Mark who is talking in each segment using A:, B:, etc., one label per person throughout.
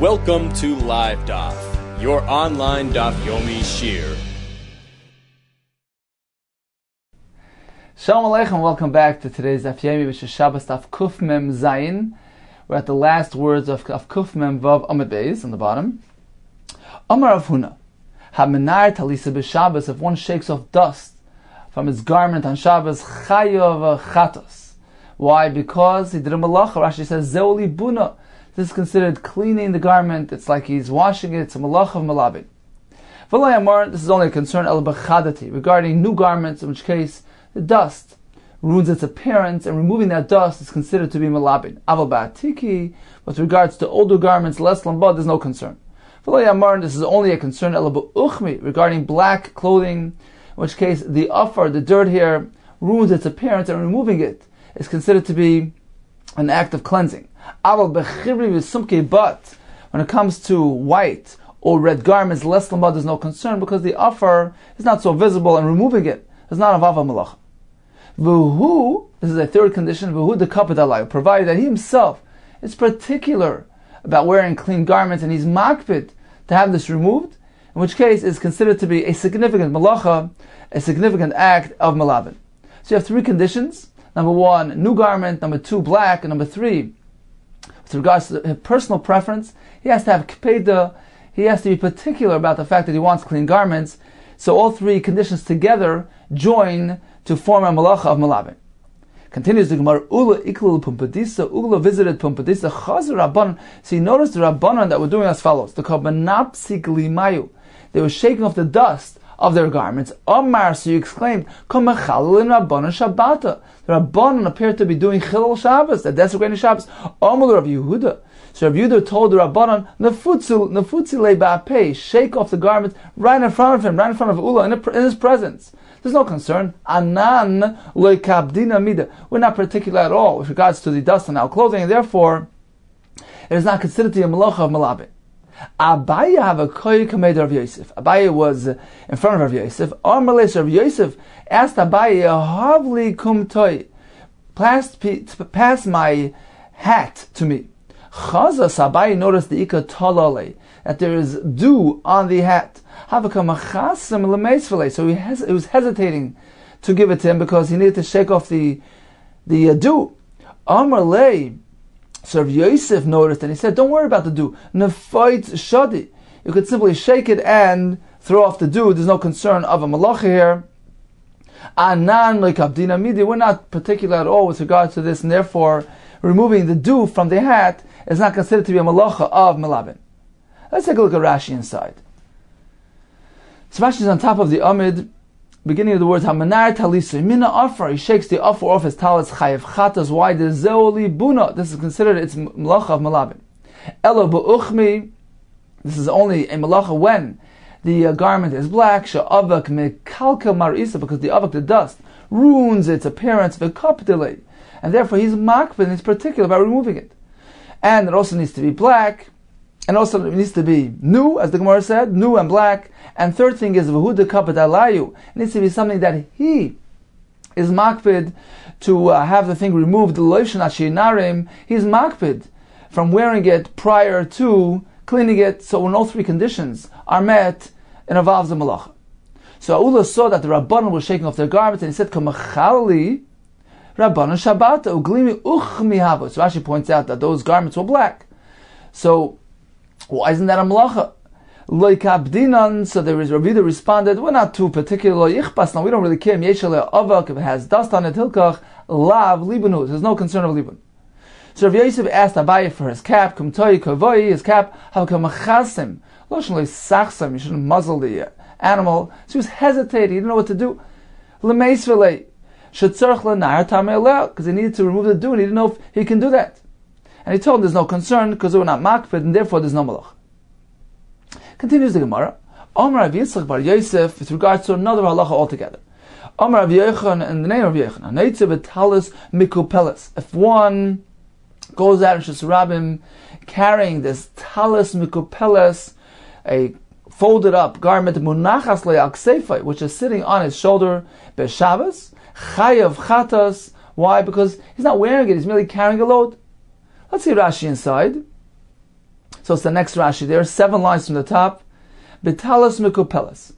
A: Welcome to LIVEDAF, your online Daf Yomi Shiur.
B: Shalom Aleichem, welcome back to today's Daf Yomi, which is Shabbos Daf Kuf Mem Zayin. We're at the last words of Kuf Mem Vav Amud Beis on the bottom. Amar Rav Huna, HaMenar Talisa b'Shabbos, if one shakes off dust from his garment on Shabbos, Chayav Chatos. Why? Because he did a malacha. Rashi says, Zeoli Buna. This is considered cleaning the garment. It's like he's washing it. It's a malacha of malabin. V'lo Yamar, this is only a concern el b'chadati, regarding new garments, in which case the dust ruins its appearance, and removing that dust is considered to be malabin. Aval ba'atiki, with regards to older garments, less lambad, there's no concern. V'lo Yamar, this is only a concern el b'uchmi, regarding black clothing, in which case the afar, the dirt here, ruins its appearance, and removing it is considered to be an act of cleansing. But when it comes to white or red garments, less lamad, there's no concern, because the afar is not so visible, and removing it is not a vava malacha. V'hu, this is a third condition, v'hu de kapad alay, provided that he himself is particular about wearing clean garments, and he's makpid to have this removed, in which case it's considered to be a significant malacha, a significant act of malabin. So you have three conditions. Number one, new garment. Number two, black. And number three, with regards to his personal preference, he has to have kpeda. He has to be particular about the fact that he wants clean garments. So all three conditions together join to form a malacha of malabin. Continues the Gemara, Ula iklul pumpadisa, Ula visited pumpadisa, Chazir Rabbanon. So you notice the Rabbanon that were doing as follows. The Kabanapsik limayu. They were shaking off the dust of their garments. Omar, so you exclaimed, Komachalin Rabbanon Shabbata. The Rabbanon appeared to be doing Chilul Shabbos, the desecrating Shabbos. Omar Rav Yehuda. So Rav Yehuda told the Rabbanon, Nefutzi le ba'apei, shake off the garment right in front of him, right in front of Ula, in his presence. There's no concern. Anan le kabdina mida. We're not particular at all with regards to the dust on our clothing, and therefore it is not considered to be a malacha of malabin. Abaye have a koy kamed Rav Yosef. Abaye was in front of Rav Yosef. Amrles Rav Yosef asked Abaye, Havli kum toy, pass my hat to me. Chazas, Abaye noticed the ika talale, that there is dew on the hat. So he was hesitating to give it to him because he needed to shake off the dew. Amrle, so Rav Yosef noticed, and he said, don't worry about the dew. Nefait shadi. You could simply shake it and throw off the dew. There's no concern of a malacha here. Anan lekabdina midi. We're not particular at all with regard to this, and therefore removing the dew from the hat is not considered to be a malacha of malabin. Let's take a look at Rashi inside. So Rashi is on top of the Amid, beginning of the words Hamanar Talisa Mina Afar. He shakes the Afar off his talis Chayev Chatas. Why the Zeoli Buna? This is considered its malacha of malabin. Elo Ba'uchmi. This is only a malacha when the garment is black. She'avak mekalka marisa, because the avak, the dust, ruins its appearance. V'kapdele, and therefore he's makbid. He's particular about removing it, and it also needs to be black. And also it needs to be new, as the Gemara said, new and black. And third thing is v'hu de kapad alayu. It needs to be something that he is makpid to have the thing removed. Loishan ashinarim. He's makpid from wearing it prior to cleaning it. So when all three conditions are met, it involves a malacha. So Aula saw that the Rabbanon was shaking off their garments, and he said, Kamachali Rabbanon Shabbata uglimi uchmi havo. So Rashi points out that those garments were black. So why isn't that a malacha? Loikabdinan. So there is Rav Yehuda responded, we're not too particular. Yichbasna, we don't really care. Yeshale avak, if it has dust on it, hilkach lav libanu. There's no concern of libun. So Rav Yosef asked Abaye for his cap, kumtoy kavoi, his cap, havkamachasim. Loshen loisachsam, you shouldn't muzzle the animal. So he was hesitating, he didn't know what to do. Lemeisvele, shetzarch lenar tamei, because he needed to remove the dew, and he didn't know if he can do that. And he told him there's no concern because they were not makpid, and therefore there's no malach. Continues the Gemara. Omar Rav Yitzchak bar Yosef, with regards to another halacha altogether. Omar Rav Yechon, in the name of Yechon, Haneitze b'talis mikupeles. If one goes out in Shusarabim carrying this talis mikupeles, a folded up garment, munachas le'al ksefai, which is sitting on his shoulder, b'Shabbos, chayav chatas. Why? Because he's not wearing it, he's merely carrying a load. Let's see Rashi inside. So it's the next Rashi there, 7 lines from the top. Bitalas mikupelas.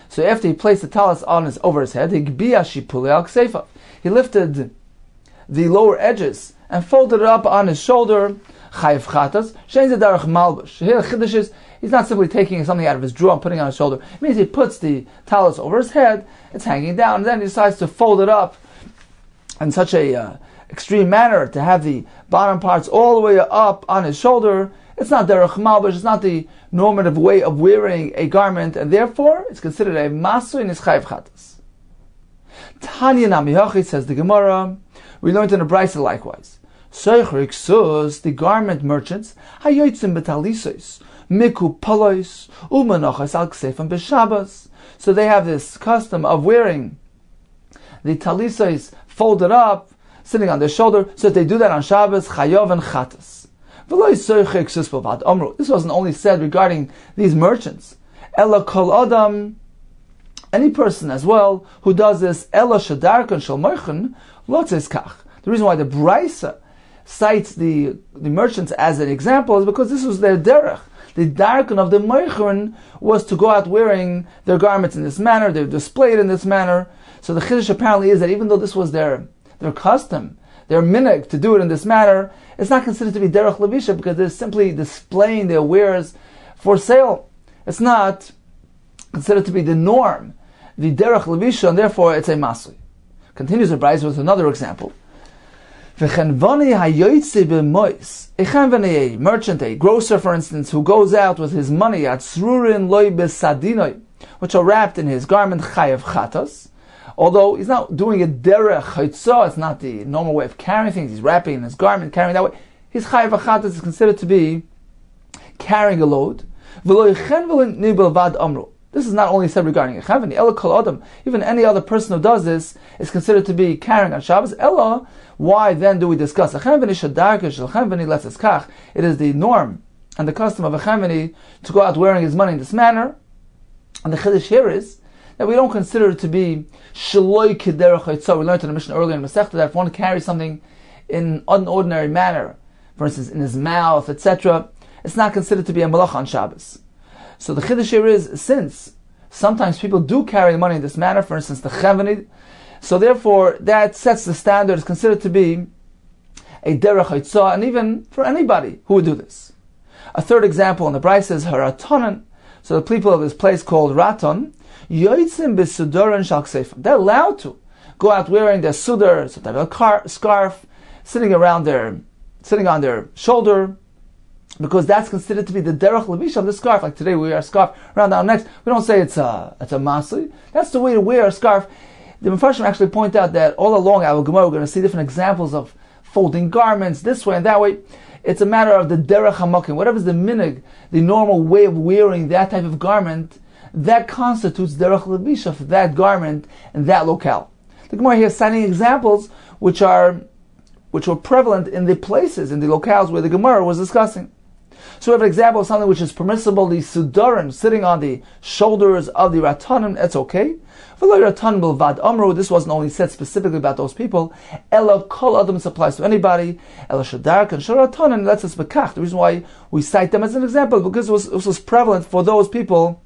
B: So after he placed the talis over his head, he lifted the lower edges and folded it up on his shoulder. Chayav chatas. Here the chiddush is, he's not simply taking something out of his drawer and putting it on his shoulder. It means he puts the talis over his head, it's hanging down, and then he decides to fold it up in such a extreme manner to have the bottom parts all the way up on his shoulder. It's not derech malbush, it's not the normative way of wearing a garment, and therefore it's considered a masu in his chayav chatas. Tanya Namihachi, says the Gemara, we learned in the Brisa likewise. The garment merchants, hayotzim betalisos, miku palois, umanachas al ksefam b'Shabbos. So they have this custom of wearing the talisos folded up, sitting on their shoulder, so that they do that on Shabbos, chayav and chatas. This wasn't only said regarding these merchants. Ella kol adam, any person as well who does this, ella shadarkan shel moichen lotzes kach. The reason why the Brisa cites the merchants as an example is because this was their derech. The darkan of the moichen was to go out wearing their garments in this manner, they're displayed in this manner. So the chiddush apparently is that even though this was their custom, their minhag to do it in this manner, it's not considered to be derech levisha because they're simply displaying their wares for sale. It's not considered to be the norm, the derech levisha, and therefore it's a masui. Continues the Brisa with another example. A merchant, a grocer, for instance, who goes out with his money at srurin loy besadinoi, which are wrapped in his garment chayav chatas. Although he's not doing a derech chaytzah, it's not the normal way of carrying things. He's wrapping in his garment, carrying that way. His chayav chatas is considered to be carrying a load. This is not only said regarding a chavani. Ella kol adam, even any other person who does this is considered to be carrying on Shabbos. Ella, why then do we discuss a chavani shadarka shel chavani letzes kach? It is the norm and the custom of a chavani to go out wearing his money in this manner. And the chiddush here is that we don't consider it to be shaloi kederech chaytzah. We learned in the Mishnah earlier in Masechta that if one carries something in an ordinary manner, for instance in his mouth, etc., it's not considered to be a malach on Shabbos. So the chiddush here is, since sometimes people do carry the money in this manner, for instance the chavani, so therefore that sets the standard, is considered to be a derech chaytzah, and even for anybody who would do this. A third example in the Brisa is haratonen. So the people of this place called Raton, yoitzim b'sudoran shal ksefim. They're allowed to go out wearing their sudar, so they have a scarf, sitting on their shoulder, because that's considered to be the derech levisha of the scarf. Like today we wear a scarf around our necks. We don't say it's a masli. That's the way to wear a scarf. The Mefarshim actually point out that all along our Gemara we're going to see different examples of folding garments this way and that way. It's a matter of the derech hamakim. Whatever's the minhag, the normal way of wearing that type of garment, that constitutes derech levisha for that garment and that locale. The Gemara here is citing examples which were prevalent in the places, in the locales where the Gemara was discussing. So we have an example of something which is permissible, the sudaran, sitting on the shoulders of the ratanim, that's okay. This wasn't only said specifically about those people. Ella kol adam applies to anybody. Ella shadark and sharatanim lets us bekach. The reason why we cite them as an example, because it was prevalent for those people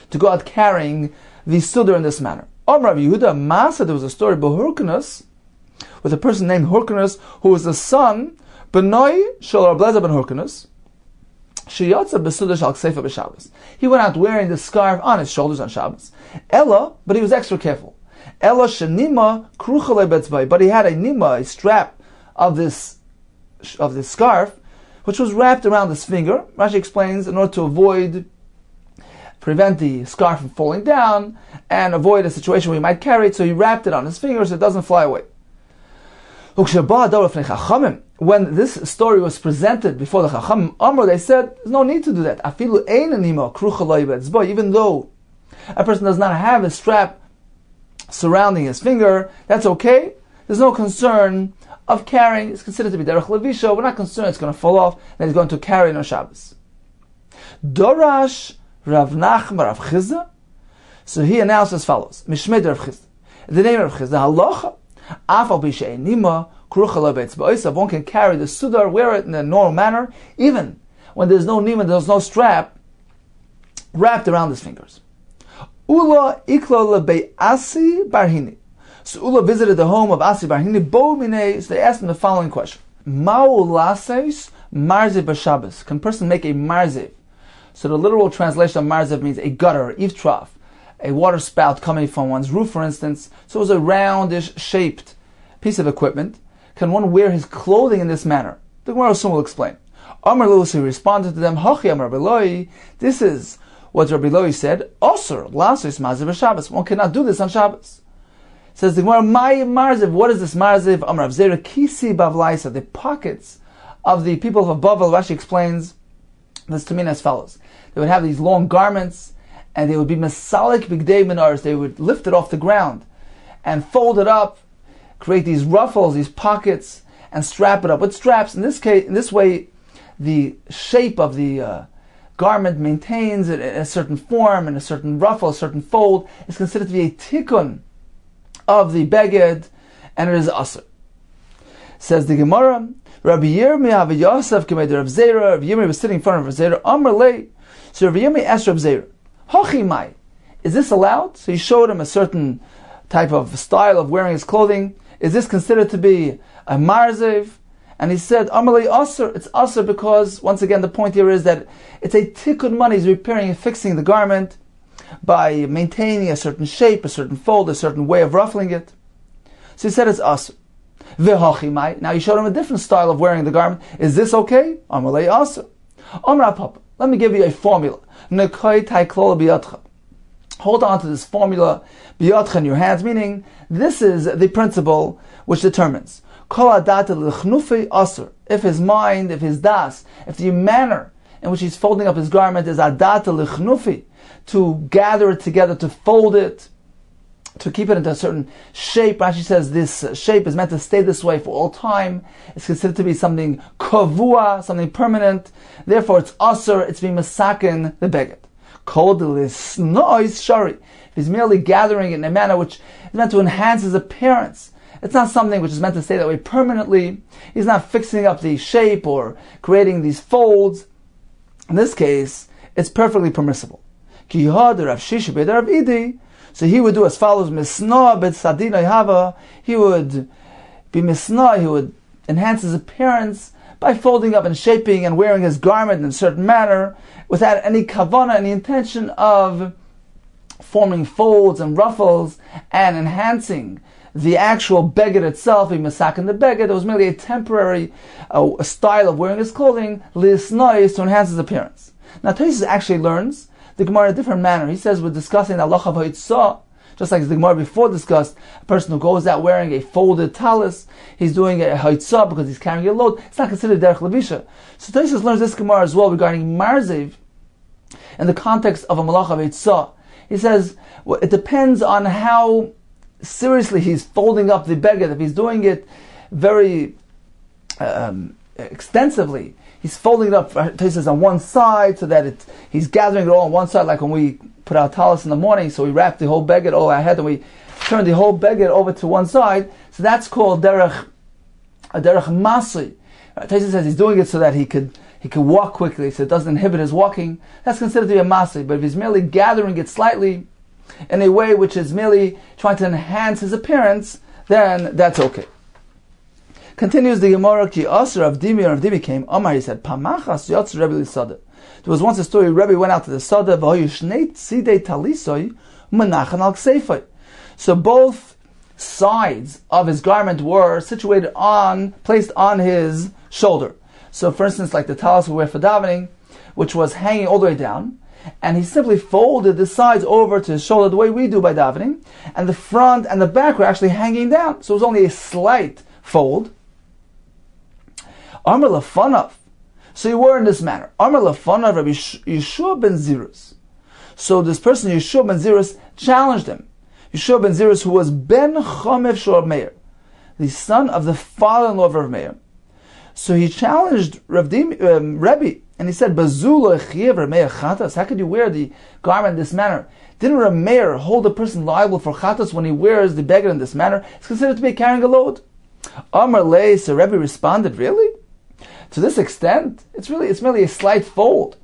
B: to go out carrying the sudar in this manner. Rav Yehuda Masa, there was a story about Hurkanus, with a person named Hurkanus, who was the son, Benoi Shel Rav Lezer ben Hurkanus. He went out wearing the scarf on his shoulders on Shabbos. Ella, but he was extra careful. Ella shenima kruchale betzvay, but he had a strap of this scarf, which was wrapped around his finger. Rashi explains, in order to prevent the scarf from falling down and avoid a situation where he might carry it, so he wrapped it on his finger so it doesn't fly away. When this story was presented before the Chacham Amr, they said, there's no need to do that. Even though a person does not have a strap surrounding his finger, that's okay. There's no concern of carrying. It's considered to be derech levisha. We're not concerned it's going to fall off, that he's going to carry on Shabbos. Dorash Rav Nachman Rav Chizda. So he announced as follows: Mishmei Rav Chizda. The name of Rav Chizda, halacha. One can carry the sudar, wear it in a normal manner, even when there's no nima, there's no strap wrapped around his fingers. Ula iklo lebe'asi barhini. So Ula visited the home of Asi barhini. Bo minei. So they asked him the following question: Ma'u lases marzev b'Shabbos? Can a person make a marzev? So the literal translation of marzev means a gutter, eave trough, a water spout coming from one's roof, for instance. So it was a roundish shaped piece of equipment. Can one wear his clothing in this manner? The Gemara soon will explain. Amar Lucy responded to them, Hachi Amar Rabbi Loi. This is what Rabbi Loi said. Osur lasis marzev b'Shabbos. One cannot do this on Shabbos. Says the Gemara, my marzev. What is this marzev? Amar Rav Zera kisi bavlaisa. The pockets of the people of Bavel. Rashi explains this to mean as follows: they would have these long garments, and they would be masalik bigdei minars. They would lift it off the ground and fold it up, create these ruffles, these pockets, and strap it up with straps. In this way, the shape of the garment maintains it in a certain form, and a certain ruffle, a certain fold is considered to be a tikkun of the beged, and it is asur. Says the Gemara, Rabbi Yirmiyah v'Yosef k'mei Rav Zera. Rabbi Yirmiyah was sitting in front of Rav Zera. Amar lei. So Rabbi Yirmiyah asked Rav Zera, Hachi mai, is this allowed? So he showed him a certain type of style of wearing his clothing. Is this considered to be a marzev? And he said, Amar lei asur. It's asur because, once again, the point here is that it's a tikkun money. He's repairing and fixing the garment by maintaining a certain shape, a certain fold, a certain way of ruffling it. So he said it's asur. Now he showed him a different style of wearing the garment. Is this okay? Amar lei asur. Amar Papa, let me give you a formula. Hold on to this formula, biyotcha, in your hands, meaning this is the principle which determines. If his mind, if his das, if the manner in which he's folding up his garment is adata l'chnufi, to gather it together, to fold it, to keep it into a certain shape. Rashi says this shape is meant to stay this way for all time. It's considered to be something kavua, something permanent. Therefore, it's asur, it's being masakin the beged. Called the shari. If he's merely gathering it in a manner which is meant to enhance his appearance, it's not something which is meant to stay that way permanently. He's not fixing up the shape or creating these folds. In this case, it's perfectly permissible. So he would do as follows: Misna bet sadina hava. He would be misna. He would enhance his appearance by folding up and shaping and wearing his garment in a certain manner, without any kavana, any intention of forming folds and ruffles and enhancing the actual beged itself. He masakin the beged. It was merely a temporary a style of wearing his clothing, lisnois, to enhance his appearance. Now Tosfos actually learns the Gemara in a different manner. He says we're discussing the halacha of haitzah, just like the Gemara before discussed, a person who goes out wearing a folded talis, he's doing a haitzah because he's carrying a load. It's not considered derech levisha. So Tosfos learns this Gemara as well regarding marzev in the context of a malacha of haitzah. He says it depends on how seriously he's folding up the beged. If he's doing it very extensively, he's folding it up, he says, on one side, so that he's gathering it all on one side, like when we put our talis in the morning, so we wrap the whole beged all our head, and we turn the whole beged over to one side. So that's called derech masi. Tosfos says he's doing it so that he could walk quickly, so it doesn't inhibit his walking. That's considered to be a masi. But if he's merely gathering it slightly in a way which is merely trying to enhance his appearance, then that's okay. Continues the Gemara, Ki Asr of Dimi came. Omar, he said, Pamachas Yotz Rebbe L'Sada. There was once a story, Rebbe went out to the Sada, V'hoyushneit Sidei Talisoi, Menachan Al Ksefoi. So both sides of his garment were situated placed on his shoulder. So for instance, like the talis we wear for davening, which was hanging all the way down, and he simply folded the sides over to his shoulder the way we do by davening, and the front and the back were actually hanging down. So it was only a slight fold. Amar Lafanav. So you were in this manner. Amar Lafanav Rabbi Yeshua ben Zirus. So this person, Yeshua ben Zirus, challenged him. Yeshua ben Zirus, who was Ben Chomev Shor Meir, the son of the father-in-law of Rav Meir. So he challenged Rebbe And he said, Bazula chiev Rameir chatas. How could you wear the garment in this manner? Didn't Rameir hold a person liable for chatas when he wears the beggar in this manner? It's considered to be carrying a load. Amar lei, so Rebbe responded, really? To this extent, it's merely a slight fold.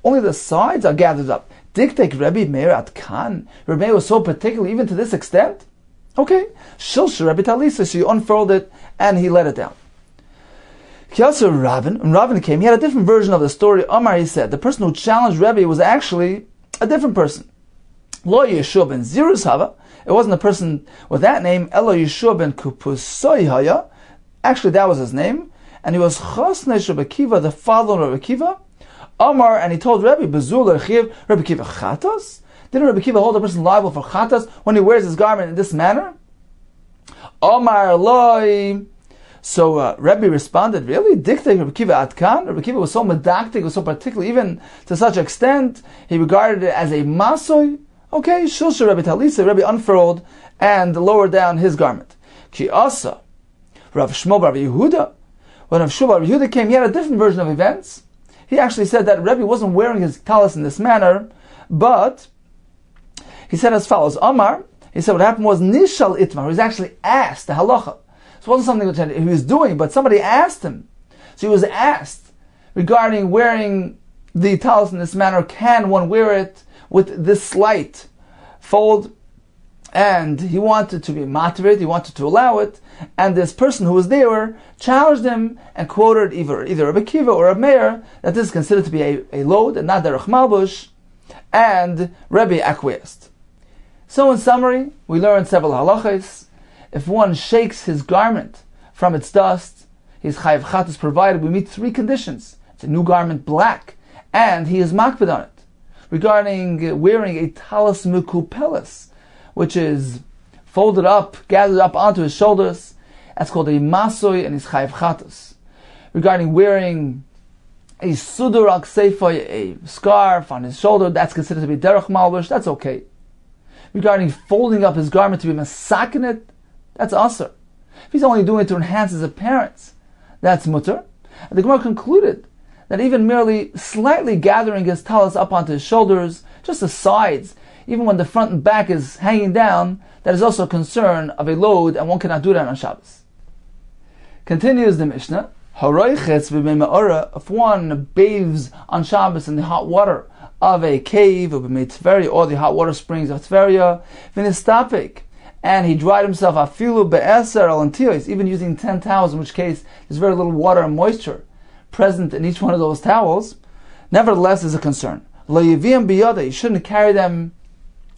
B: Only the sides are gathered up. Diktek Rebbe Meir at Kan. Rebbe was so particular even to this extent? Okay. Shilsha Rebbe Talisa, so you unfurled it and he let it down. Kyasa Ravin, when Ravin came, he had a different version of the story. Amar, he said, the person who challenged Rebbe was actually a different person. Lo Yeshua ben Zirus Hava. It wasn't a person with that name. Elo Yeshua ben Kupusoi Haya. Actually, that was his name. And he was Chosnesh Rebbe Kiva, the father of Rebbe Kiva. Amar, and he told Rebbe, Bezul Rechiv, Rebbe Kiva Chatos? Didn't Rebbe Kiva hold a person liable for Chatos when he wears his garment in this manner? Amar Loi. So Rebbe responded, really? Diktek Rebbe Kiva Atkan? Rebbe Kiva was so medactic, was so particular, even to such extent, he regarded it as a masoi. Okay, Shulsha Rebbe Talisa, Rebbe unfurled and lowered down his garment. Ki Asa, Rav Shmuel Bar Yehuda. When Rav Shmuel Bar Yehuda came, he had a different version of events. He actually said that Rebbe wasn't wearing his talis in this manner, but he said as follows, Amar, he said what happened was Nishal Itmar, he was actually asked the halacha. So it wasn't something which he was doing, but somebody asked him. So he was asked regarding wearing the talis in this manner, can one wear it with this slight fold? And he wanted to be motivated, he wanted to allow it, and this person who was there challenged him and quoted either Rebbe Kiva or Rebbe Meir that this is considered to be a load and not derech malbush, and Rebbe acquiesced. So in summary, we learned several halachas. If one shakes his garment from its dust, his chayav chatas provided we meet three conditions. It's a new garment, black, and he is makpid on it. Regarding wearing a talis mekupelis, which is folded up, gathered up onto his shoulders, that's called a masoi and his chayav chatas. Regarding wearing a sudur al kseifa, a scarf on his shoulder, that's considered to be derech malbush, that's okay. Regarding folding up his garment to be masakinit, that's asr. If he's only doing it to enhance his appearance, that's mutter. And the Gemara concluded that even merely slightly gathering his talis up onto his shoulders, just the sides, even when the front and back is hanging down, that is also a concern of a load, and one cannot do that on Shabbos. Continues the Mishnah, if one bathes on Shabbos in the hot water of a cave, or the hot water springs of Tveria, and he dried himself afilu be'eser al antiyos, even using 10 towels, in which case there's very little water and moisture present in each one of those towels, nevertheless is a concern. You shouldn't carry them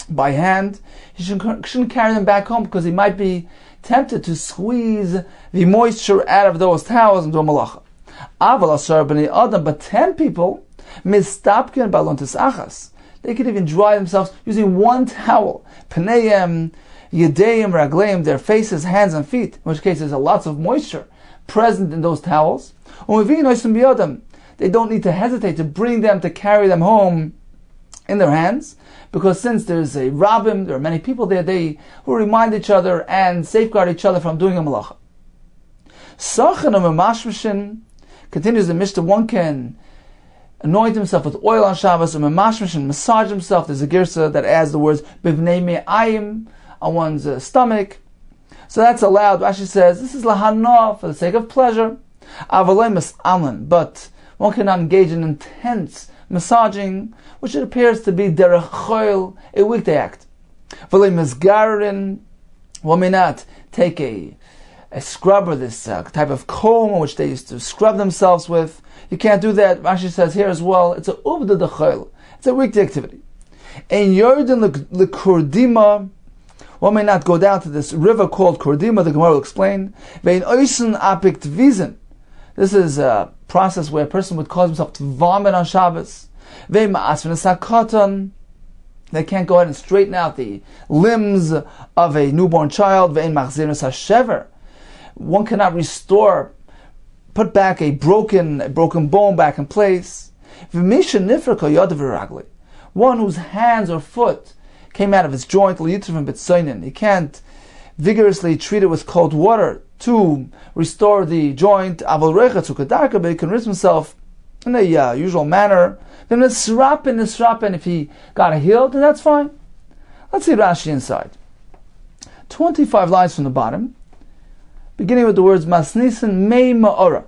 B: by hand. You shouldn't carry them back home because he might be tempted to squeeze the moisture out of those towels and do a malacha. But 10 people, they could even dry themselves using one towel. Pneim, Yedeim, Ragleim, their faces, hands and feet, in which case there's lots of moisture present in those towels. They don't need to hesitate to bring them, to carry them home in their hands, because since there's a rabbim, there are many people there, they who remind each other and safeguard each other from doing a malacha. Continues the Mishnah, one can anoint himself with oil on Shabbos, and massage himself. There's a girsa that adds the words bivnei me'ayim on one's stomach. So that's allowed. Rashi says this is lahana, for the sake of pleasure. But one cannot engage in intense massaging, which it appears to be derech choil, a weekday act. One may not take a scrubber, this type of comb which they used to scrub themselves with. You can't do that. Rashi says here as well, it's a uvda dechoil. It's a weekday activity. In Yordan lekurdima, one may not go down to this river called Kurdima. The Gemara will explain. Vein oisen apikt vizen. This is a process where a person would cause himself to vomit on Shabbos. Vein ma'asvin sakatan. They can't go ahead and straighten out the limbs of a newborn child. Vein machzirus hashever. One cannot restore, put back a broken bone back in place. One whose hands or foot came out of its joint, he can't vigorously treat it with cold water to restore the joint, but he can rinse himself in a usual manner, then nisrapen, if he got healed, then that's fine. Let's see Rashi inside. 25 lines from the bottom, beginning with the words Masnisin Mei Ma'ora.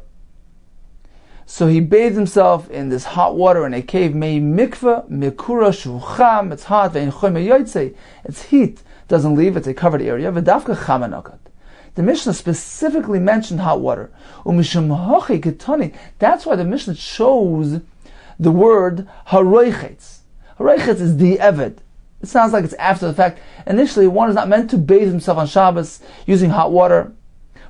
B: So he bathed himself in this hot water in a cave, Mei Mikveh, Mikura Shucham, it's hot, Vein Choy Me'yotzei, its heat doesn't leave, it's a covered area, V'davka Chamanakat. The Mishnah specifically mentioned hot water. Umishum Hochi Ketani. That's why the Mishnah chose the word Haroichetz. Haroichetz is the Eved. It sounds like it's after the fact. Initially, one is not meant to bathe himself on Shabbos using hot water.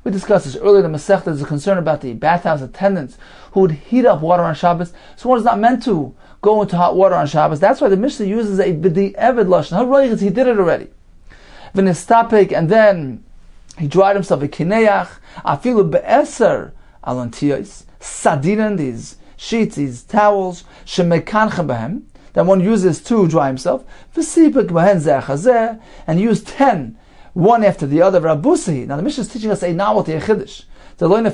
B: We discussed this earlier. The Masechta, there's a concern about the bathhouse attendants who would heat up water on Shabbos. So one is not meant to go into hot water on Shabbos. That's why the Mishnah uses a b'di eved lashon. Haroichetz, he did it already. V'nistapek, and then he dried himself a kineach. Afilu be'eser alantiyos sadiran, these sheets, these towels, shemekanchen behem, that one uses to dry himself, and use 10, one after the other. Rabusi. Now the Mishnah is teaching us a novelty, a chiddush. Even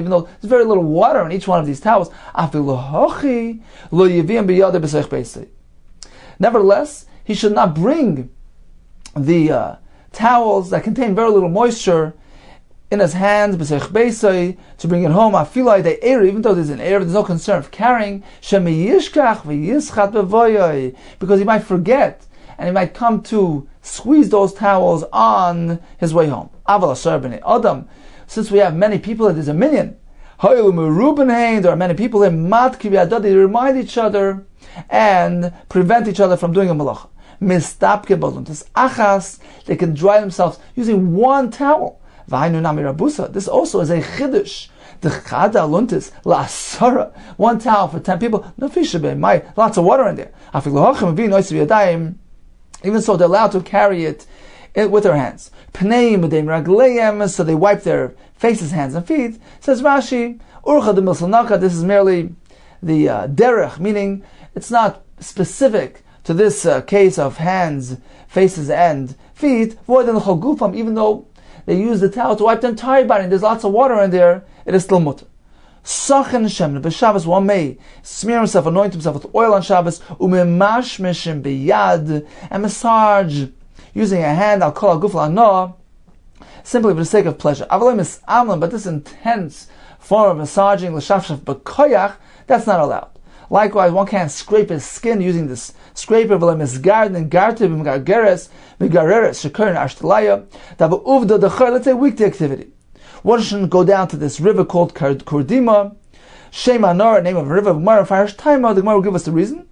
B: though there's very little water in each one of these towels, nevertheless, he should not bring the towels that contain very little moisture in his hands, to bring it home. Even though there's an air, there's no concern of carrying, because he might forget and he might come to squeeze those towels on his way home. Since we have many people, there's a minyan. There are many people in they remind each other and prevent each other from doing a malacha. They can dry themselves using one towel. This also is a chiddush. The chada luntis la'asara, one towel for 10 people. No fish, lots of water in there. Even so, they're allowed to carry it with their hands. So they wipe their faces, hands, and feet. Says Rashi, this is merely the derech, meaning it's not specific to this case of hands, faces, and feet. Even though they use the towel to wipe their entire body, and there's lots of water in there, it is still mutter. Sachen Shem, b'Shabbos one may smear himself, anoint himself with oil on Shabbos, umemashmeshim b'yad, and massage using a hand, al kol aguf la'no, simply for the sake of pleasure. Avalei mis'amlan, but this intense form of massaging, l'shafshaf b'koyach, that's not allowed. Likewise, one can't scrape his skin using this scraper, v'le misgard and gartib m'gargeres, m'gareres, shekur and ashtalaya, davu uvda d'char, let's say weekday activity. One shouldn't go down to this river called Kurdima, Shema Nor, name of a river, Gemara Farish Taima, the Gemara will give us the reason.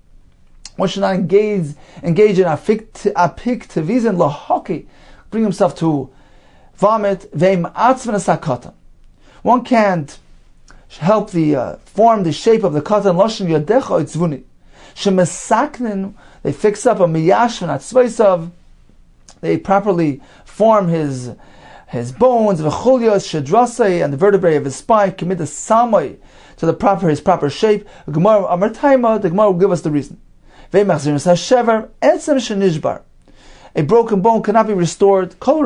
B: One should not engage in apik tevizin lahoki, bring himself to vomit, veim atzven asakatan. One can't help form the shape of the katan, loshen yadecha itzvuni. Shemesaknin, they fix up a miyashvan atzvaisav, they properly form his bones, v'chulios, shedrasei, and the vertebrae of his spine, commit the samai to his proper shape. The Gemara will give us the reason. A broken bone cannot be restored. Why?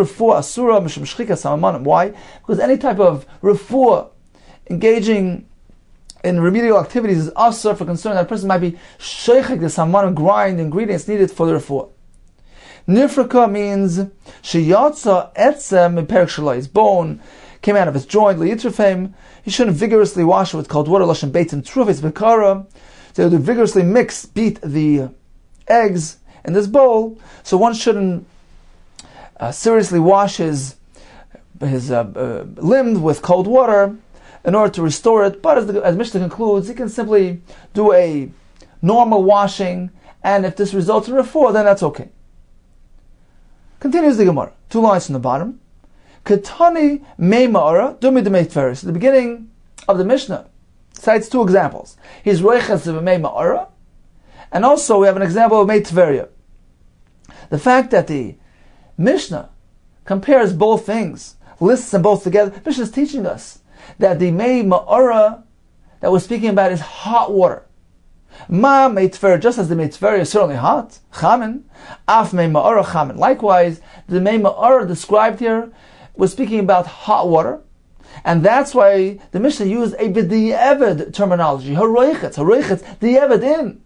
B: Because any type of refuah engaging in remedial activities is asur, for concern that a person might be sheichik the saman, grind ingredients needed for the refuah. Nifraka means sheyatza etzem imperik shalai. His bone came out of his joint. Leitrafim. He shouldn't vigorously wash it with cold water. Lashon beitim trufis bekara. So to vigorously beat the eggs in this bowl. So one shouldn't seriously wash his limb with cold water in order to restore it. But as Mishnah concludes, he can simply do a normal washing, and if this results in refuah, then that's okay. Continues the Gemara. 2 lines from the bottom. Ketani mei ma'ara dumi demei tveris. The beginning of the Mishnah cites 2 examples. He's roiches of mei ma'ara, and also we have an example of mei tveria. The fact that the Mishnah compares both things, lists them both together, Mishnah is teaching us that the mei ma'ara that we're speaking about is hot water. Ma mei tver, just as the mei tver is certainly hot, chamen, af mei ma'ara chamen. Likewise, the mei ma'ara described here was speaking about hot water. And that's why the Mishnah used a b'di'evad terminology. Haroichetz, di'evad in.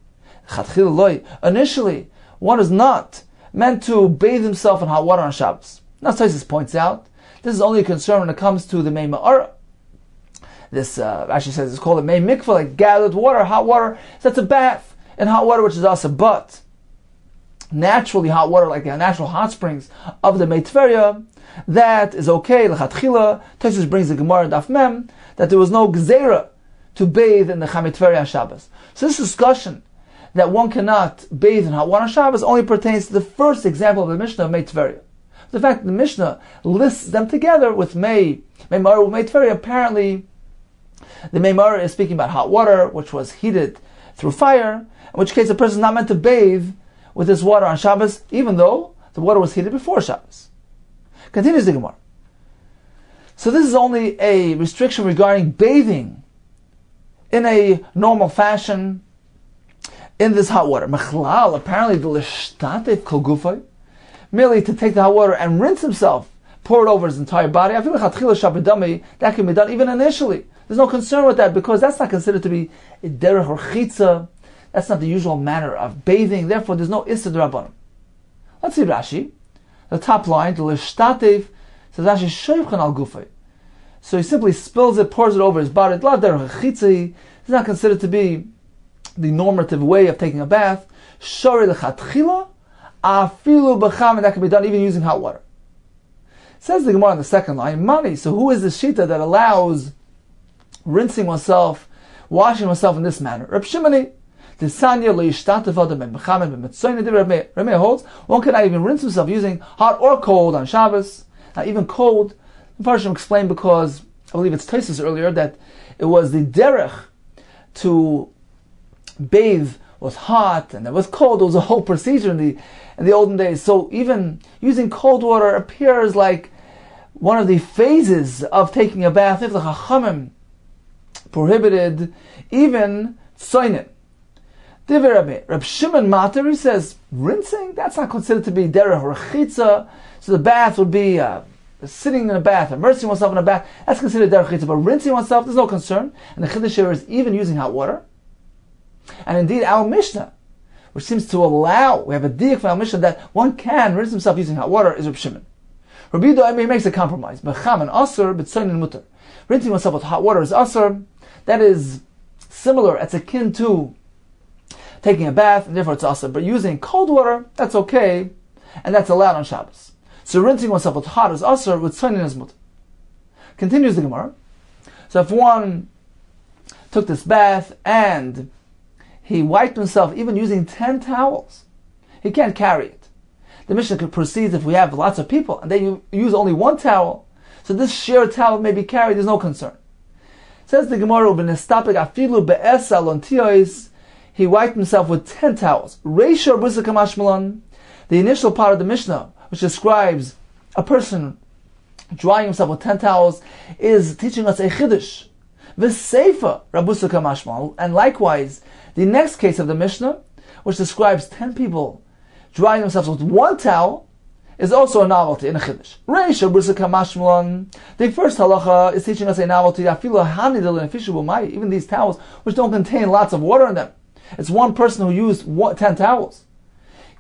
B: Chatchil loy. Initially, one is not meant to bathe himself in hot water on Shabbos. Now, Tosfos points out, this is only a concern when it comes to the Mei Ma'ara. This actually says it's called a Mei Mikvah, like gathered water, hot water. So that's a bath in hot water, which is also but naturally hot water, like the natural hot springs of the Mei Tveria, that is okay. L'chatchila, Tosfos brings the Gemara in Daf Mem that there was no gzeira to bathe in the Mei Tveria on Shabbos. So this discussion that one cannot bathe in hot water on Shabbos only pertains to the first example of the Mishnah of Mei Tveria. The fact that the Mishnah lists them together with Mei Ma'ara with Mei Tveria, apparently the Mei Ma'ara is speaking about hot water, which was heated through fire, in which case a person is not meant to bathe with this water on Shabbos, even though the water was heated before Shabbos. Continues the Gemara. So this is only a restriction regarding bathing in a normal fashion in this hot water. Mechlal, apparently the l'shtatev kol gufay, merely to take the hot water and rinse himself, pour it over his entire body. I feel like that can be done even initially. There's no concern with that because that's not considered to be a derech or chitza. That's not the usual manner of bathing. Therefore, there's no issa d'rabbanan. Let's see Rashi. The top line, the l'shtatev, says Rashi shoychan al gufay. So he simply spills it, pours it over his body. It's not derech chitza. It's not considered to be the normative way of taking a bath. Shori l'chatchila, afilu b'cham, and that can be done even using hot water. Says the Gemara on the second line, Mani. So who is the shita that allows rinsing oneself, washing oneself in this manner? Reb Shimoni. The Sanya leishtatev adam ben b'chamed ben mitzoyin. Reb holds one cannot even rinse himself using hot or cold on Shabbos. Now even cold, the Parshim explained because I believe it's Tosfos earlier that it was the derech to bathe was hot and it was cold. It was a whole procedure in the olden days. So even using cold water appears like one of the phases of taking a bath. If the Chachamim prohibited even tzoinin. Reb Shimon Mater, he says, rinsing, that's not considered to be derech or chitza. So the bath would be sitting in a bath, immersing oneself in a bath. That's considered derech chitza. But rinsing oneself, there's no concern. And the chiddush here is even using hot water. And indeed, our Mishnah, which seems to allow, we have a diak from our Mishnah that one can rinse himself using hot water, is Reb Shimon. Rabbi Yehuda, he makes a compromise. B'cham and asur, b'tzoyin mutter. Rinsing oneself with hot water is asur. That is similar, it's akin to taking a bath, and therefore it's asur. But using cold water, that's okay, and that's allowed on Shabbos. So rinsing oneself with hot is asur, with tzoyin is mutter. Continues the Gemara. So if one took this bath and he wiped himself even using 10 towels, he can't carry it. The Mishnah proceeds if we have lots of people and they use only one towel, so this shared towel may be carried, there's no concern. Says the Gemara, he wiped himself with 10 towels. The initial part of the Mishnah, which describes a person drying himself with 10 towels, is teaching us a chiddush. V'seifa rabusa kamashmal, and likewise, the next case of the Mishnah, which describes 10 people drying themselves with one towel, is also a novelty in a chiddush. Reisha rabusa kamashmal. The first halacha is teaching us a novelty. Even these towels, which don't contain lots of water in them, it's one person who used 10 towels.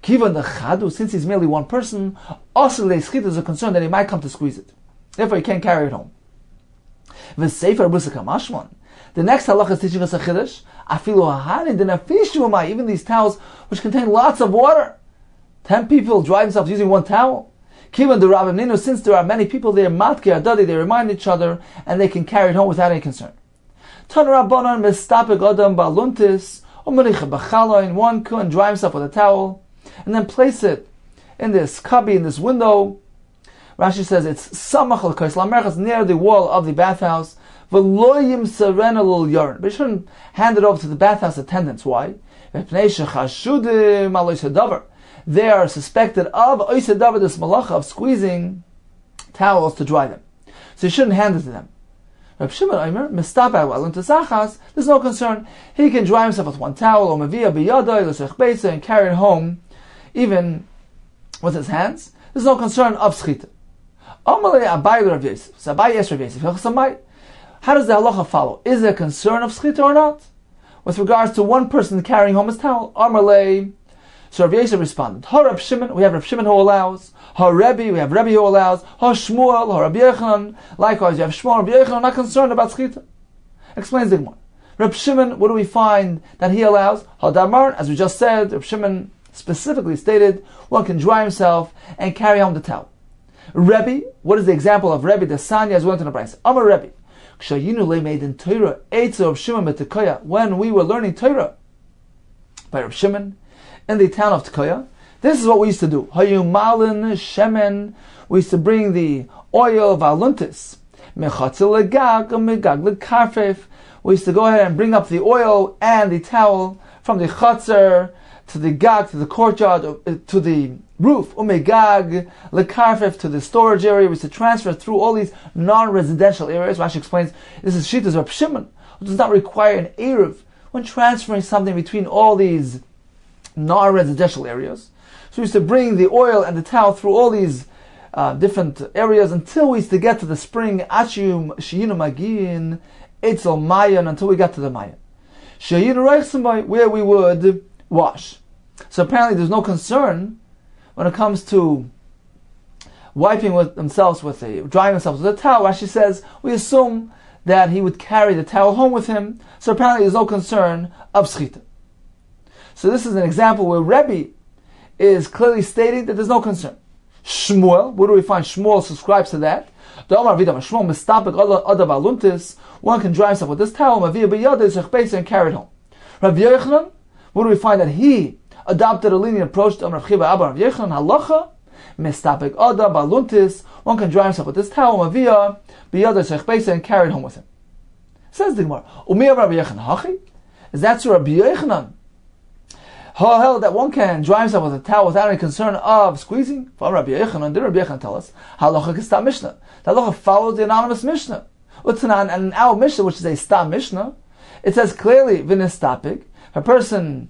B: Kivan the chadu, since he's merely one person, also the schita is a concern that he might come to squeeze it. Therefore, he can't carry it home. The next halacha is teaching us a chiddush. Even these towels, which contain lots of water, 10 people dry themselves using one towel. Kivan the Rabbim Ninu, since there are many people there, matke adadi, they remind each other, and they can carry it home without any concern. Tan Rabbanan mistapek adam baluntis. One can dry himself with a towel and then place it in this cubby, in this window. Rashi says it's samach al-kais lamerchas, near the wall of the bathhouse. V'loyim seren al yarn, but you shouldn't hand it over to the bathhouse attendants. Why? They are suspected of oisadavar, this malacha of squeezing towels to dry them, so you shouldn't hand it to them. Reb Shimon Omer, there's no concern. He can dry himself with one towel, or mevia biyadai l'sech beisa, and carry it home, even with his hands. There's no concern of schita. Amalei Abaye Rav Yosef. So Abaye asked Rav Yosef, how does the halacha follow? Is there a concern of schita or not? With regards to one person carrying home his towel, Amalei. So Rav Yosef responded, Ha Rab Shimon, we have Rab Shimon who allows. Ha Rebbe, we have Rebbe who allows. Ha Shmuel, Ha Rabbi Yochanan. Likewise, you have Shmuel, Rabbi Yochanan, not concerned about schita. Explains the Gemara. Rab Shimon, what do we find that he allows? Ha Damar, as we just said, Rab Shimon specifically stated, one can dry himself and carry home the towel. Rebbe, what is the example of Rebbe? The Sanya as we went to the Brayso. Amar Rebbe. Made in Torah, of Shimon B'Tekoya, when we were learning Torah by Rab Shimon in the town of Tekoya, this is what we used to do. Hayumalin Shemen, we used to bring the oil of Aluntis. Mechatzil Legag, Megag Lekarfef, we used to go ahead and bring up the oil and the towel from the Chatzar to the Gag, to the courtyard, to the roof, Umegag, Lekarfef, to the storage area. We used to transfer through all these non-residential areas. Rashi explains, this is Shittas Rab Shimon, which does not require an Erev when transferring something between all these non-residential areas. So we used to bring the oil and the towel through all these different areas until we used to get to the spring, Achiyum Shiyinu Magin, Eitzel Mayan, until we got to the Mayan. Shiyinu Reichsambay, where we would wash. So apparently there's no concern when it comes to wiping drying themselves with a towel. Rashi says, we assume that he would carry the towel home with him. So apparently there's no concern of schita. So this is an example where Rebbe is clearly stating that there's no concern. Shmuel, where do we find Shmuel subscribes to that? One can dry himself with this towel and carry it home. Rabbi Yochanan, where do we find that he adopted a lenient approach to Rav Chiba Abba Rav Yochanan halacha? Mestapek Ada Baluntis. One can dry himself with this towel and carry it home with him. Says the Gemara, Rabbi Yochanan hachi? Is that so Rabbi Yochanan held that one can dry himself with a towel without any concern of squeezing? For Rabbi Yochanan, did Rabbi Yochanan tell us halacha is stam Mishnah? The halacha follows the anonymous Mishnah. And in our Mishnah, which is a stam Mishnah, it says clearly vinistapik. A person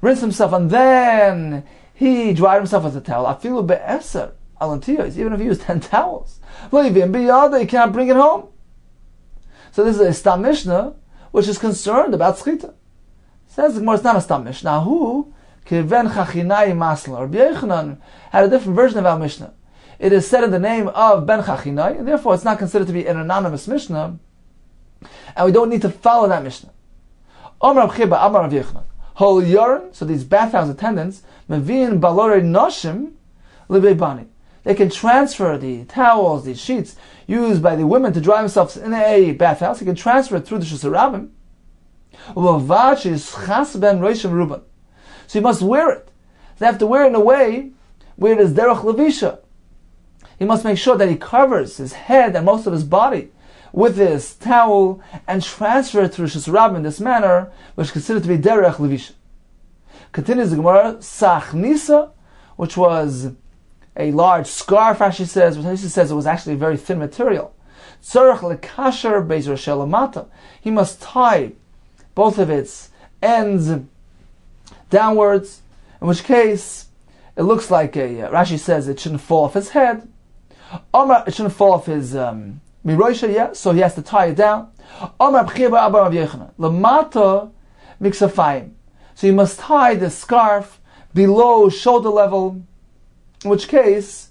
B: rinsed himself and then he dried himself with a towel. Afilu be'eser alantiyos, even if he used 10 towels. He cannot bring it home. So this is a stam Mishnah which is concerned about schita. Says the Gemara, it's not a stam Mishnah. Who kiven chachinai masla? Rabbi Yochanan had a different version of our Mishnah. It is said in the name of Ben Chachinai, and therefore it's not considered to be an anonymous Mishnah, and we don't need to follow that Mishnah. Amar Rav Chiba, Amar Rav Yochanan. Hol Yoren, so these bathhouse attendants, Mevin Balore Noshim Libebani. They can transfer the towels, the sheets used by the women to dry themselves in a bathhouse. They can transfer it through the Shusarabim. So you must wear it. They have to wear it in a way where it is derech levisha. He must make sure that he covers his head and most of his body with this towel and transfer it through Shusarabim in this manner, which is considered to be derech levisha. Continues the Gemara, Sachnisa, which was a large scarf, Rashi says, but Rashi says it was actually a very thin material. Tzarech lekasher bezer shelamata. He must tie both of its ends downwards, in which case it looks like Rashi says it shouldn't fall off his head. It shouldn't fall off his miroisha, so he has to tie it down. Lamata miksafayim. So you must tie the scarf below shoulder level, in which case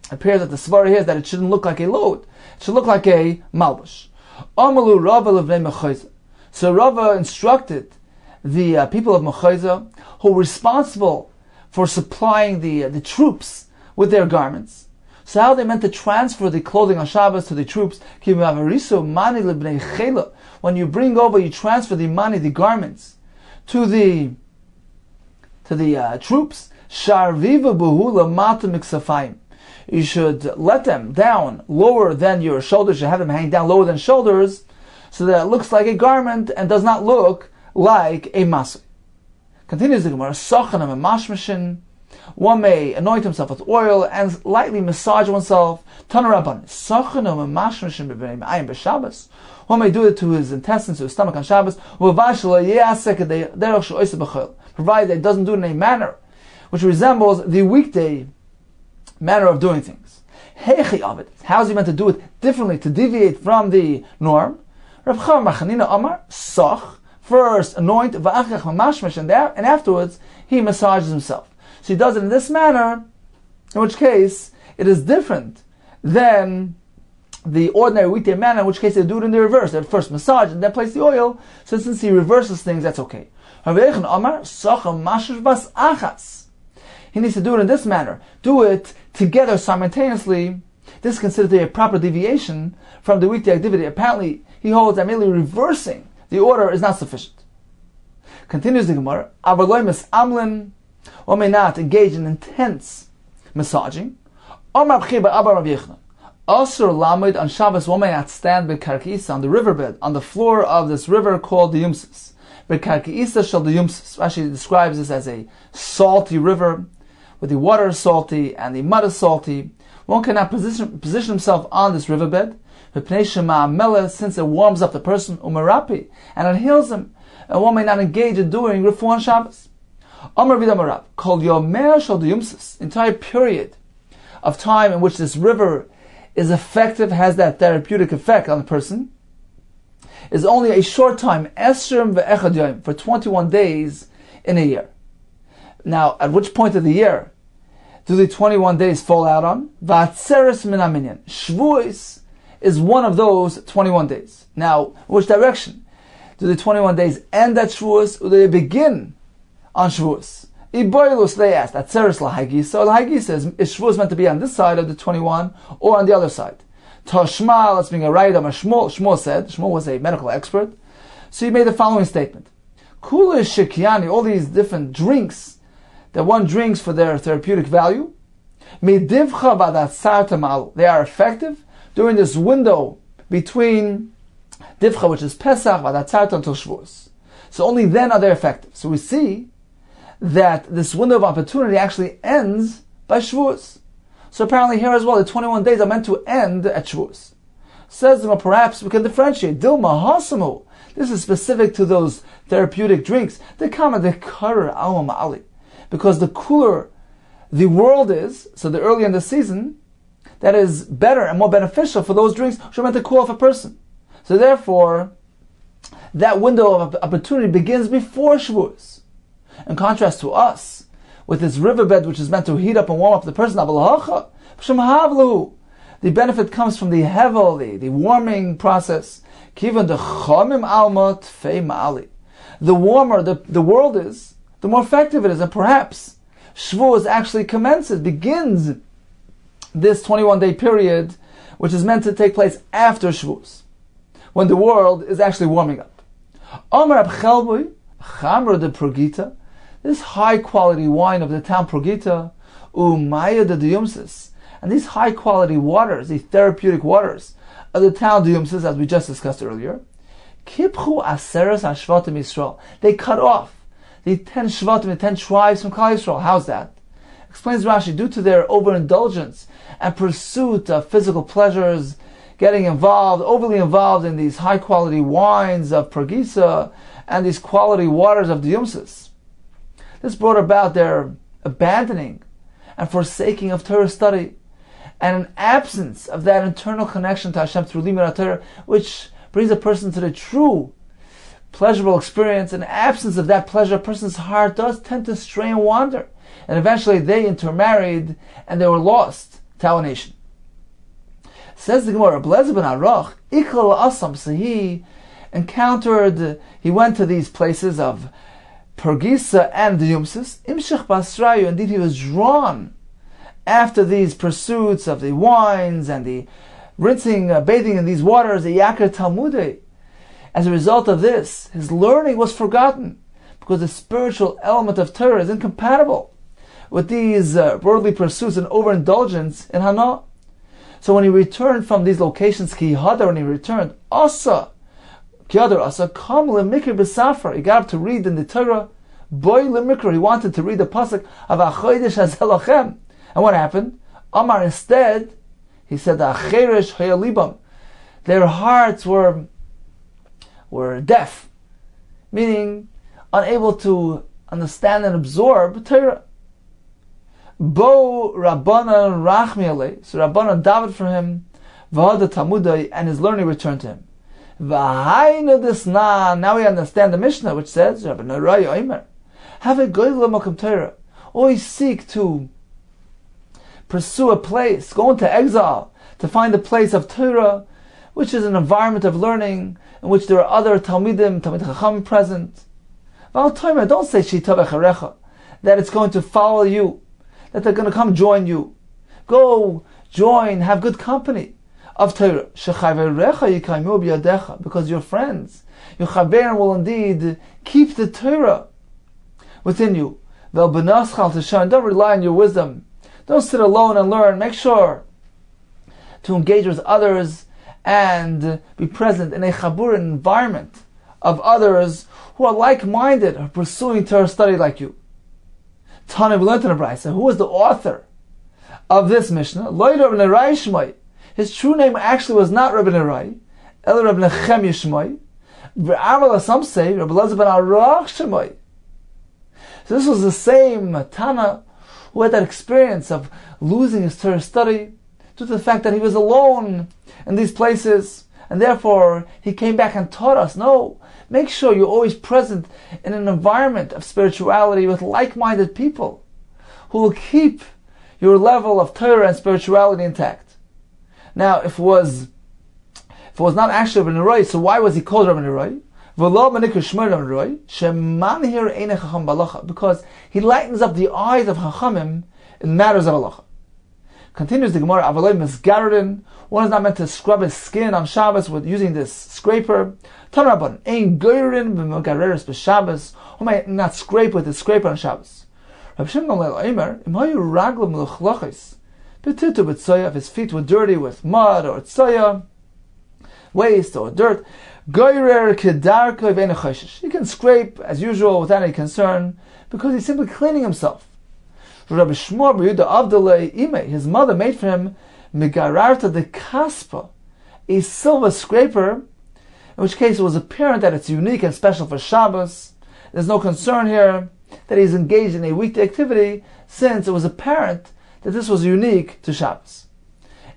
B: it appears that the svara here is that it shouldn't look like a load. It should look like a malbush. Amalu Rava levnei mechayza. So Rava instructed the people of Mechayza, who were responsible for supplying the troops with their garments. So how they meant to transfer the clothing on Shabbos to the troops? When you bring over, you transfer the mani, the garments, to the troops. You should let them down lower than your shoulders. You should have them hang down lower than shoulders, so that it looks like a garment and does not look like a masui. Continues the Gemara, Sachanam and mashmashin. One may anoint himself with oil and lightly massage oneself. Tanaraban, Sachanam and mashmashin b'ayim b'Shabbos. One may do it to his intestines, to his stomach on Shabbos. Provided that it doesn't do it in a manner which resembles the weekday manner of doing things. Heichi of it. How is he meant to do it differently, to deviate from the norm? Rav Chaim Bar Chanina Amar, Soch, first anoint, va'achach mamashmash, and afterwards he massages himself. So he does it in this manner, in which case it is different than the ordinary weekday manner, in which case they do it in the reverse. They first massage and then place the oil. So since he reverses things, that's okay. He needs to do it in this manner. Do it together simultaneously. This is considered to be a proper deviation from the weekday activity. Apparently, he holds that merely reversing the order is not sufficient. Continues the Gemara. Amlin, one may not engage in intense massaging. Asur Lamed on Shabbos, one may not stand bekarkiisa on the riverbed, on the floor of this river called the Yumsis. Bekarkiisa shall the Yumsis. Rashi describes this as a salty river, where the water is salty and the mud is salty. One cannot position himself on this riverbed, since it warms up the person, umarapi, and it heals him. And one may not engage in doing Rifu on Shabbos. Amar Vidamarab, called Yomer shall the Yumsis, entire period of time in which this river is effective, has that therapeutic effect on the person, is only a short time, Esrim ve'echad yom, for 21 days in a year. Now, at which point of the year do the 21 days fall out on? Va'atzeres min haminyan. Shavuos is one of those 21 days. Now, which direction? Do the 21 days end at Shavuos, or do they begin on Shavuos? Iboilus, they asked, Atzeres lahagisa. So lahagisa is Shavuos meant to be on this side of the 21 or on the other side? Tashma, let's bring a right on Shmuel said, Shmuel was a medical expert, so he made the following statement. Kula shikyani, all these different drinks that one drinks for their therapeutic value, midivcha v'adatzar tamalu, they are effective during this window between divcha, which is Pesach, v'adatzar until Shavuos. So only then are they effective. So we see that this window of opportunity actually ends by Shavuos. So apparently here as well, the 21 days are meant to end at Shavuos. Says Zima, perhaps we can differentiate. Dilma hasamu. This is specific to those therapeutic drinks. The kama the karer alma ma'ali. Because the cooler the world is, so the earlier in the season, that is better and more beneficial for those drinks which are meant to cool off a person. So therefore, that window of opportunity begins before Shavuos. In contrast to us, with this riverbed which is meant to heat up and warm up the person, the benefit comes from the hevel, the warming process. The warmer the world is, the more effective it is. And perhaps Shavuos actually begins this 21-day period, which is meant to take place after Shavuos, when the world is actually warming up. This high quality wine of the town Progita, Umaya de Diumsis, and these high quality waters, these therapeutic waters of the town Diumsis, as we just discussed earlier, Kipchu Aseres Hashvatim Yisrael. They cut off the 10 Shvatim, the 10 tribes from Klal Yisrael. How's that? Explains Rashi, due to their overindulgence and pursuit of physical pleasures, getting overly involved in these high quality wines of Progita and these quality waters of Diumsis. This brought about their abandoning and forsaking of Torah study, and an absence of that internal connection to Hashem through Limud Torah, which brings a person to the true pleasurable experience. An absence of that pleasure, a person's heart does tend to stray and wander, and eventually they intermarried and they were lost to our nation. Says the Gemara, Blezer ben Arach, Ikal Asam, so he went to these places of Pergisa and the Yumsis, Imshech Basrayu, indeed he was drawn after these pursuits of the wines and the rinsing, bathing in these waters, the Yakir Talmudei. As a result of this, his learning was forgotten, because the spiritual element of Torah is incompatible with these worldly pursuits and overindulgence in Hana. So when he returned from these locations, when he returned, Asa, Kiyadar Asa, Kam lemikr b'safar. He got up to read in the Torah. Boy lemikr. He wanted to read the pasuk of Achodesh Hazelachem. And what happened? Amar, instead, he said, Acheresh hayalibam. Their hearts were deaf, meaning unable to understand and absorb Torah. Bo Rabbanan Rachmi Alei. So Rabbanan davened for him, V'hada Talmudai, and his learning returned to him. V'hainu Disna. Now we understand the Mishnah, which says, Rabbanan Raya Omer, have a goyla makom Torah. Always seek to pursue a place, go into exile to find a place of Torah, which is an environment of learning in which there are other Talmidim, Talmid Chacham present. Don't say Shita Becharecha, that it's going to follow you, that they're going to come join you. Go join, have good company of Torah. Because your friends, your Chaverim will indeed keep the Torah within you. Don't rely on your wisdom. Don't sit alone and learn. Make sure to engage with others and be present in a chabur environment of others who are like-minded, are pursuing Torah study like you. Tana, we learned in the Brisa, who was the author of this Mishnah? His true name actually was not Rabbi Nerai, El Rabbi Nechem Yishmai. Some say Rabbi Elazar ben Arach Shemai. So this was the same Tana who had that experience of losing his Torah study due to the fact that he was alone in these places, and therefore he came back and taught us, no, make sure you're always present in an environment of spirituality with like-minded people who will keep your level of Torah and spirituality intact. Now, if it was not actually Rabbi Nerai, so why was he called Rabbi Nerai? Because he lightens up the eyes of Chachamim in matters of halacha. Continues the Gemara, one is not meant to scrub his skin on Shabbos with using this scraper. Tanraban, ein goyrin b'megareres b'Shabbos, who might not scrape with the scraper on Shabbos. Rabbi Shimon Omer, imhayu raglam l'chlachis, b'titu b'tzoya, if his feet were dirty with mud or tzoya, waste or dirt, goyrer kedarko v'ein choshish. He can scrape as usual without any concern because he's simply cleaning himself. Rabbi Shmuel Yehuda Avdalei Ime, his mother made for him Megararta de Kaspa, a silver scraper, in which case it was apparent that it's unique and special for Shabbos. There's no concern here that he's engaged in a weekday activity, since it was apparent that this was unique to Shabbos.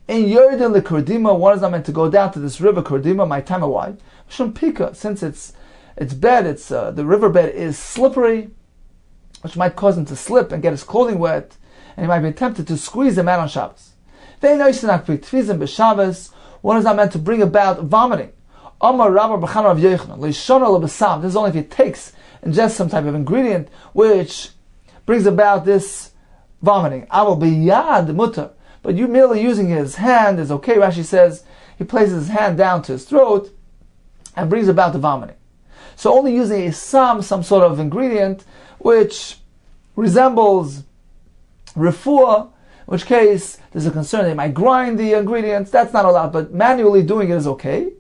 B: In Yerden le Kordima, one is not meant to go down to this river Kordima. My time why? Shumpika, since it's bed, the riverbed is slippery, which might cause him to slip and get his clothing wet, and he might be tempted to squeeze him out on Shabbos. One is not meant to bring about vomiting. This is only if he takes and ingests some type of ingredient which brings about this vomiting. But you merely using his hand is okay. Rashi says he places his hand down to his throat and brings about the vomiting. So only using a some sort of ingredient which resembles refuah, in which case there's a concern they might grind the ingredients, that's not allowed, but manually doing it is okay.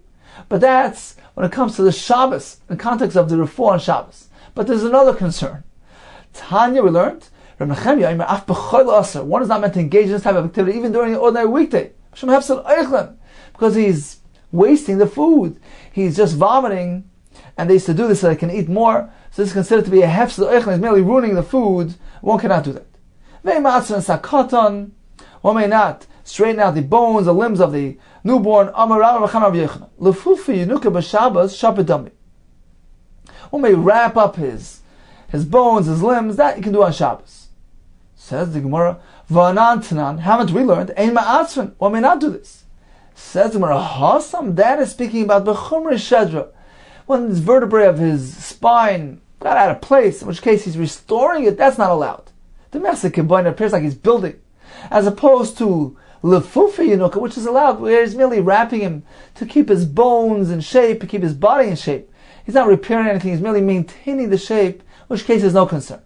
B: But that's when it comes to the Shabbos, in the context of the refuah on Shabbos. But there's another concern. Tanya, we learned, one is not meant to engage in this type of activity even during an ordinary weekday, because he's wasting the food. He's just vomiting, and they used to do this so they can eat more. So this is considered to be a hefsel eichel. He's merely ruining the food. One cannot do that. One may not straighten out the bones, the limbs of the newborn. One may wrap up his bones, his limbs. That you can do on Shabbos. Says the Gemara, how much we learned? One may not do this. Says the Gemara, Hasam, that is speaking about the Chumrei Shedra. When this vertebrae of his spine got out of place, in which case he's restoring it, that's not allowed. The Mexican boy appears like he's building, as opposed to Lefufi Yenuka, which is allowed, where he's merely wrapping him to keep his bones in shape, to keep his body in shape. He's not repairing anything, he's merely maintaining the shape, in which case there's no concern.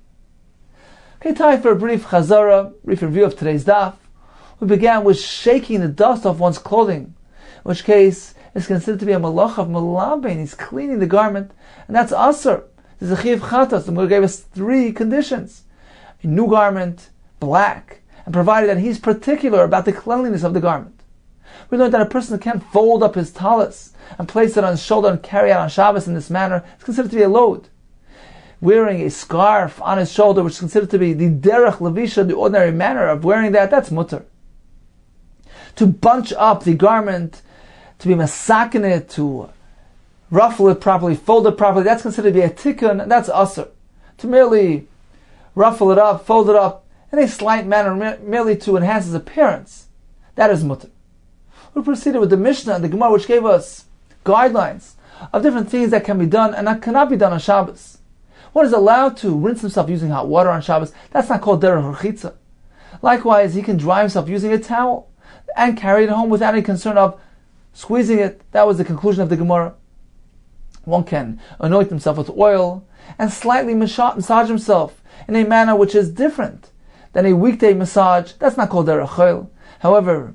B: Okay, time for a brief chazara, brief review of today's daf. We began with shaking the dust off one's clothing, in which case is considered to be a malach of malabain. He's cleaning the garment, and that's asur. There's a chiv chatas. The Gemara gave us 3 conditions: a new garment, black, and provided that he's particular about the cleanliness of the garment. We learned that a person can't fold up his talis and place it on his shoulder and carry it on Shabbos in this manner. It's considered to be a load. wearing a scarf on his shoulder, which is considered to be the derech levisha, the ordinary manner of wearing that, that's mutter. To bunch up the garment, to be masakin it, to ruffle it properly, fold it properly, that's considered to be a tikkun, that's asr. To merely ruffle it up, fold it up in a slight manner, merely to enhance its appearance, that is mutter. We proceeded with the Mishnah and the Gemara, which gave us guidelines of different things that can be done and that cannot be done on Shabbos. One is allowed to rinse himself using hot water on Shabbos. That's not called derech rechitza. Likewise, he can dry himself using a towel and carry it home without any concern of squeezing it. That was the conclusion of the Gemara. One can anoint himself with oil and slightly massage himself in a manner which is different than a weekday massage. That's not called derech chol. However,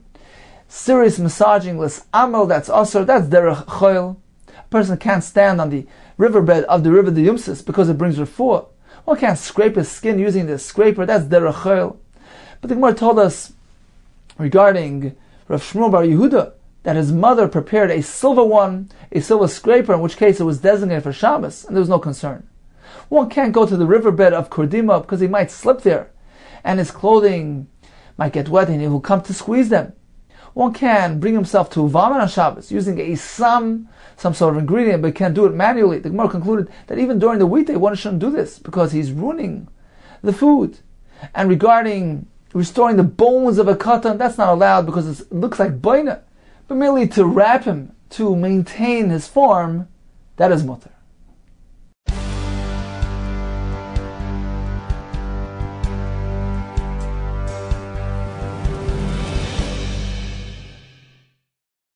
B: serious massaging, less amal, that's asr, that's derech chol. A person can't stand on the riverbed of the river the Yumsis because it brings refuah. One can't scrape his skin using the scraper, that's derech chol. But the Gemara told us regarding Rav Shmuel Bar Yehuda that his mother prepared a silver one, a silver scraper, in which case it was designated for Shabbos, and there was no concern. One can't go to the riverbed of Kordima because he might slip there, and his clothing might get wet and he will come to squeeze them. One can bring himself to vomit on Shabbos using some sort of ingredient, but can't do it manually. The Gemara concluded that even during the weekday, one shouldn't do this because he's ruining the food. And regarding restoring the bones of a katan, that's not allowed because it looks like baina. But merely to wrap him, to maintain his form, that is mutter.